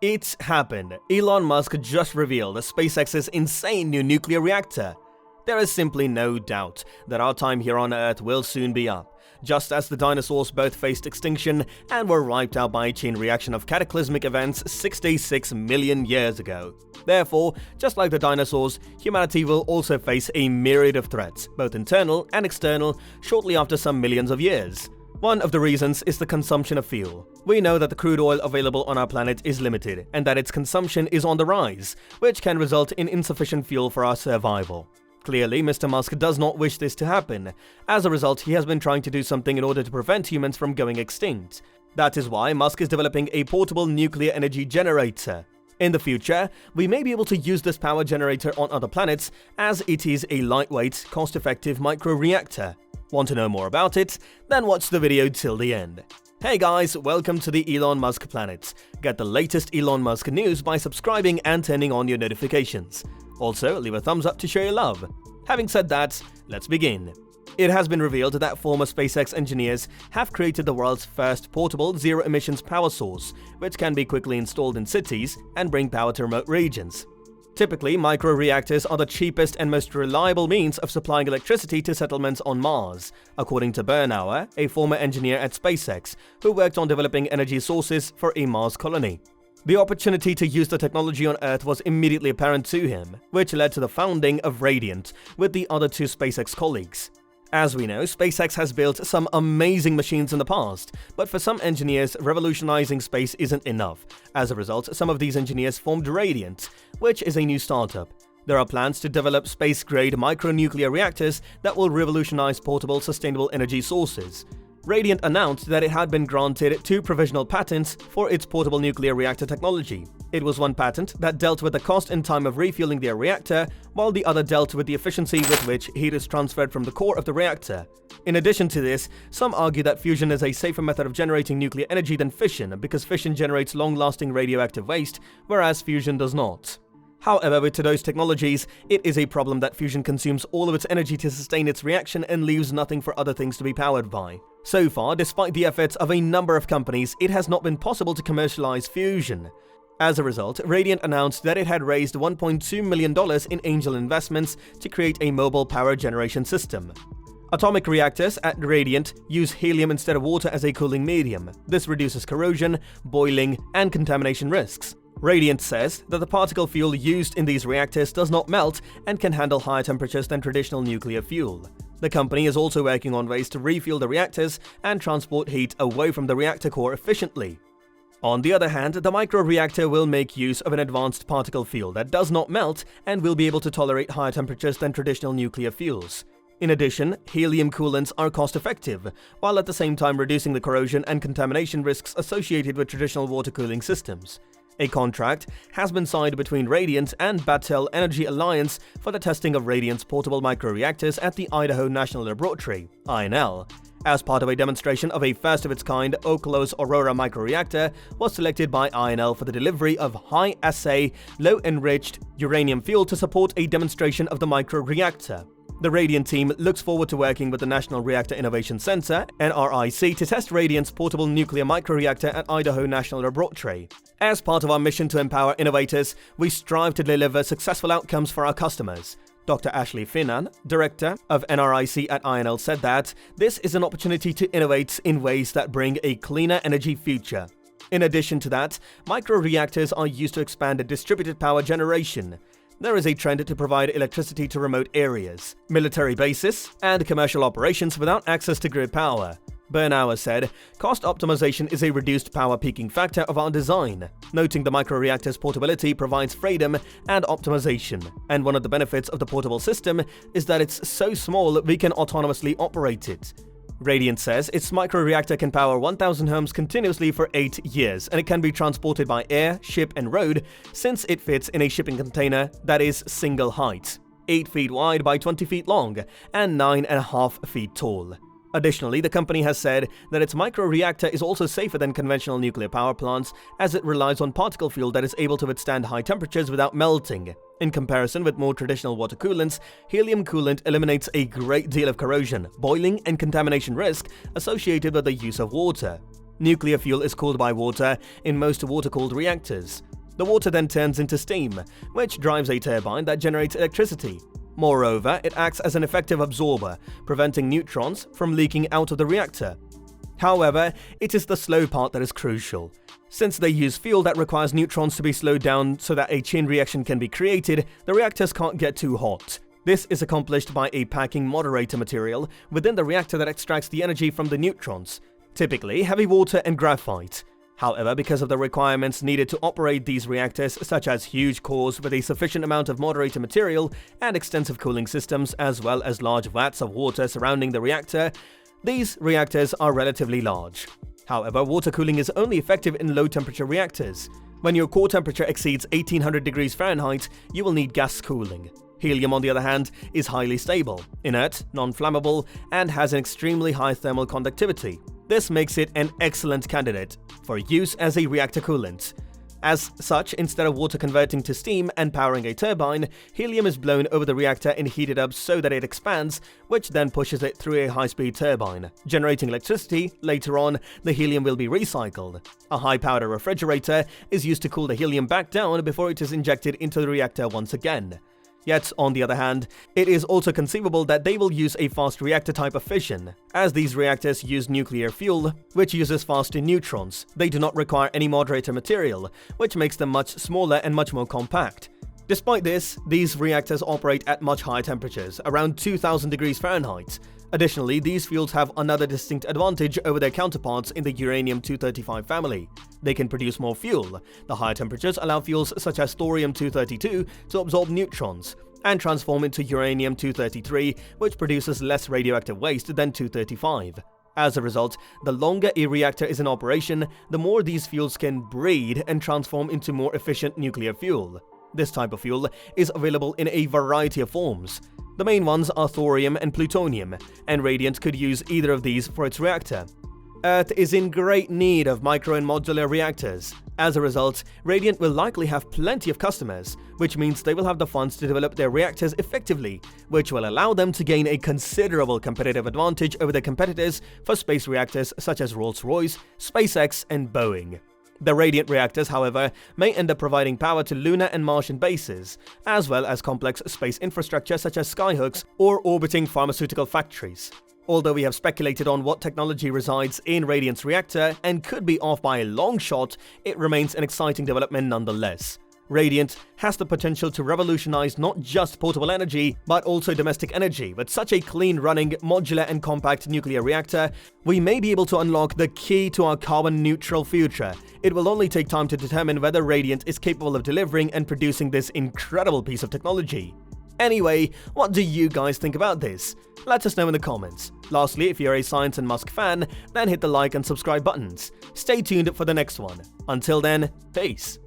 It's happened. Elon Musk just revealed SpaceX's insane new nuclear reactor. There is simply no doubt that our time here on Earth will soon be up, just as the dinosaurs both faced extinction and were wiped out by a chain reaction of cataclysmic events 66 million years ago. Therefore, just like the dinosaurs, humanity will also face a myriad of threats, both internal and external, shortly after some millions of years. One of the reasons is the consumption of fuel. We know that the crude oil available on our planet is limited, and that its consumption is on the rise, which can result in insufficient fuel for our survival. Clearly, Mr. Musk does not wish this to happen. As a result, he has been trying to do something in order to prevent humans from going extinct. That is why Musk is developing a portable nuclear energy generator. In the future, we may be able to use this power generator on other planets, as it is a lightweight, cost-effective micro-reactor. Want to know more about it? Then watch the video till the end. Hey guys, welcome to the Elon Musk planet. Get the latest Elon Musk news by subscribing and turning on your notifications. Also, leave a thumbs up to show your love. Having said that, let's begin. It has been revealed that former SpaceX engineers have created the world's first portable zero-emissions power source, which can be quickly installed in cities and bring power to remote regions. Typically, micro-reactors are the cheapest and most reliable means of supplying electricity to settlements on Mars, according to Bernauer, a former engineer at SpaceX, who worked on developing energy sources for a Mars colony. The opportunity to use the technology on Earth was immediately apparent to him, which led to the founding of Radiant with the other two SpaceX colleagues. As we know, SpaceX has built some amazing machines in the past, but for some engineers, revolutionizing space isn't enough. As a result, some of these engineers formed Radiant, which is a new startup. There are plans to develop space-grade micronuclear reactors that will revolutionize portable, sustainable energy sources. Radiant announced that it had been granted 2 provisional patents for its portable nuclear reactor technology. It was one patent that dealt with the cost and time of refueling their reactor, while the other dealt with the efficiency with which heat is transferred from the core of the reactor. In addition to this, some argue that fusion is a safer method of generating nuclear energy than fission, because fission generates long-lasting radioactive waste, whereas fusion does not. However, with today's technologies, it is a problem that fusion consumes all of its energy to sustain its reaction and leaves nothing for other things to be powered by. So far, despite the efforts of a number of companies, it has not been possible to commercialize fusion. As a result, Radiant announced that it had raised $1.2 million in angel investments to create a mobile power generation system. Atomic reactors at Radiant use helium instead of water as a cooling medium. This reduces corrosion, boiling, and contamination risks. Radiant says that the particle fuel used in these reactors does not melt and can handle higher temperatures than traditional nuclear fuel. The company is also working on ways to refuel the reactors and transport heat away from the reactor core efficiently. On the other hand, the micro-reactor will make use of an advanced particle fuel that does not melt and will be able to tolerate higher temperatures than traditional nuclear fuels. In addition, helium coolants are cost-effective, while at the same time reducing the corrosion and contamination risks associated with traditional water cooling systems. A contract has been signed between Radiant and Battelle Energy Alliance for the testing of Radiant's portable microreactors at the Idaho National Laboratory, INL. As part of a demonstration of a first-of-its-kind Okolos Aurora microreactor was selected by INL for the delivery of high-assay, low-enriched uranium fuel to support a demonstration of the microreactor. The Radiant team looks forward to working with the National Reactor Innovation Center, NRIC, to test Radiant's portable nuclear microreactor at Idaho National Laboratory. As part of our mission to empower innovators, we strive to deliver successful outcomes for our customers. Dr. Ashley Finnan, director of NRIC at INL, said that this is an opportunity to innovate in ways that bring a cleaner energy future. In addition to that, microreactors are used to expand distributed power generation. There is a trend to provide electricity to remote areas, military bases, and commercial operations without access to grid power. Bernauer said, "Cost optimization is a reduced power peaking factor of our design," noting the microreactor's portability provides freedom and optimization, and one of the benefits of the portable system is that it's so small we can autonomously operate it. Radiant says its microreactor can power 1,000 homes continuously for 8 years, and it can be transported by air, ship, and road since it fits in a shipping container that is single height, 8 feet wide by 20 feet long, and 9.5 feet tall. Additionally, the company has said that its microreactor is also safer than conventional nuclear power plants, as it relies on particle fuel that is able to withstand high temperatures without melting. In comparison with more traditional water coolants, helium coolant eliminates a great deal of corrosion, boiling, and contamination risk associated with the use of water. Nuclear fuel is cooled by water in most water-cooled reactors. The water then turns into steam, which drives a turbine that generates electricity. Moreover, it acts as an effective absorber, preventing neutrons from leaking out of the reactor. However, it is the slow part that is crucial. Since they use fuel that requires neutrons to be slowed down so that a chain reaction can be created, the reactors can't get too hot. This is accomplished by a packing moderator material within the reactor that extracts the energy from the neutrons, typically heavy water and graphite. However, because of the requirements needed to operate these reactors, such as huge cores with a sufficient amount of moderator material and extensive cooling systems, as well as large vats of water surrounding the reactor, these reactors are relatively large. However, water cooling is only effective in low-temperature reactors. When your core temperature exceeds 1800 degrees Fahrenheit, you will need gas cooling. Helium, on the other hand, is highly stable, inert, non-flammable, and has an extremely high thermal conductivity. This makes it an excellent candidate for use as a reactor coolant. As such, instead of water converting to steam and powering a turbine, helium is blown over the reactor and heated up so that it expands, which then pushes it through a high-speed turbine, generating electricity. Later on, the helium will be recycled. A high-powered refrigerator is used to cool the helium back down before it is injected into the reactor once again. Yet, on the other hand, it is also conceivable that they will use a fast reactor type of fission. As these reactors use nuclear fuel, which uses faster neutrons, they do not require any moderator material, which makes them much smaller and much more compact. Despite this, these reactors operate at much higher temperatures, around 2000 degrees Fahrenheit. Additionally, these fuels have another distinct advantage over their counterparts in the uranium-235 family. They can produce more fuel. The higher temperatures allow fuels such as thorium-232 to absorb neutrons and transform into uranium-233, which produces less radioactive waste than 235. As a result, the longer a reactor is in operation, the more these fuels can breed and transform into more efficient nuclear fuel. This type of fuel is available in a variety of forms. The main ones are thorium and plutonium, and Radiant could use either of these for its reactor. Earth is in great need of micro and modular reactors. As a result, Radiant will likely have plenty of customers, which means they will have the funds to develop their reactors effectively, which will allow them to gain a considerable competitive advantage over their competitors for space reactors such as Rolls-Royce, SpaceX, and Boeing. The Radiant reactors, however, may end up providing power to lunar and Martian bases, as well as complex space infrastructure such as skyhooks or orbiting pharmaceutical factories. Although we have speculated on what technology resides in Radiant's reactor and could be off by a long shot, it remains an exciting development nonetheless. Radiant has the potential to revolutionize not just portable energy, but also domestic energy. With such a clean-running, modular and compact nuclear reactor, we may be able to unlock the key to our carbon-neutral future. It will only take time to determine whether Radiant is capable of delivering and producing this incredible piece of technology. Anyway, what do you guys think about this? Let us know in the comments. Lastly, if you're a Science and Musk fan, then hit the like and subscribe buttons. Stay tuned for the next one. Until then, peace.